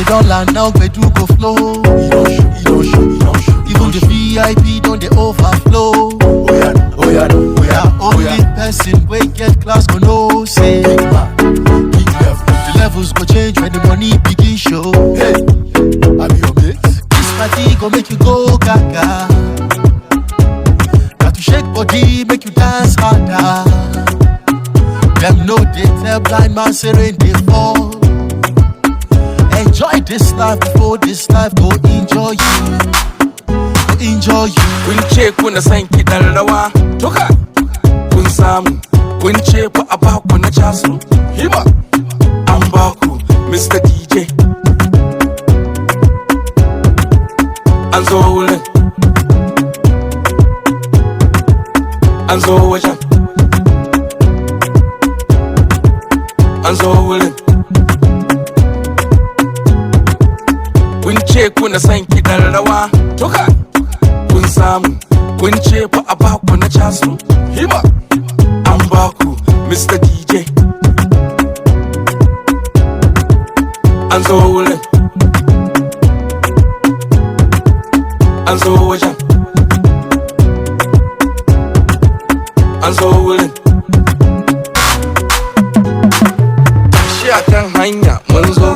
don't land now, Bedu go flow. He don't show. Even the VIP don't they overflow. Oh yeah. Only person we get class go know say big man, big level. The levels go change when the money begin show. Hey, I be your mate. This party go make you go gaga. Got to shake body, make you dance harder. Them know they tell blind man say rain they fall. Enjoy this life before this life go enjoy you. Enjoy you. Kun ce kuna san kiɗan rawa, toka kun samu. Kun ce fa a baku na casu, hima an baku Mr. DJ. An zo wurin, an zo wajen, an zo wurin. Kun ce kuna san kiɗan rawa, toka kun samu. Kun ce fa a baku na casu, hima an baku Mr. DJ. An zo wurin, an zo wajen, an zo wurin. Shi a kan hanya mun zo,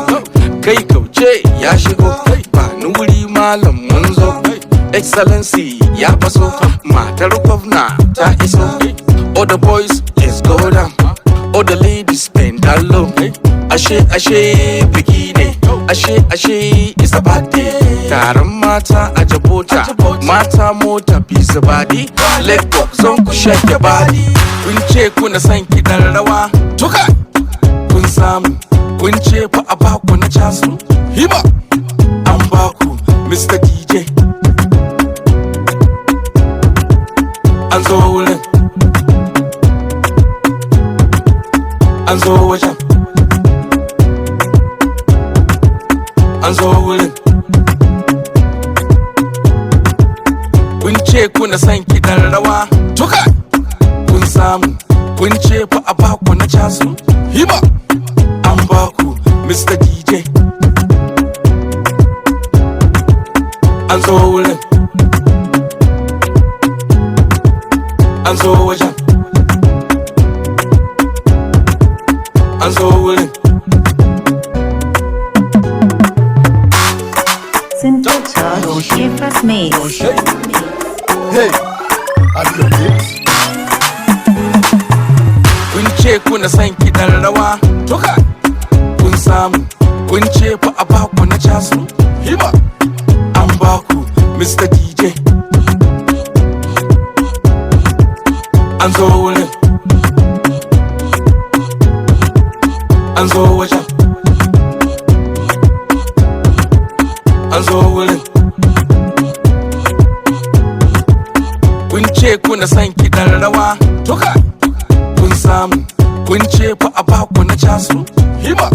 kai kauce ya shigo, ba ni wuri malam mun zo. Excellency ya faso, matar gwamna ta iso. All the boys let's go down, all the ladies bend down low. Ashe biki ne, ashe it's a party. Taron mata a jabota, mata mota bisa body. Leg walk zon ku shake your body. Kun ce kuna san kiɗan rawa, tuka kun samu. Kun ce fa a baku na casu, hima an baku Mr. DJ. An zo wurin, an zo wajen, an zo wurin. Kun ce kuna san kiɗan rawa, tuka kun samu. Kun ce fa a baku na casu, hima an baku Mr. DJ. An zo wurin, an zo wajen, an zo wurin. Simple Touch, Shift Mix. Hey, I be your mate. Kun ce kuna san kiɗan rawa, toka kun samu. Kun ce fa a baku na casu, hima an baku Mr. DJ. An zo wurin, an zo wajen, an zo wurin. Kun ce kuna san kiɗan rawa, toka kun samu. Kun ce fa a baku na casu, hima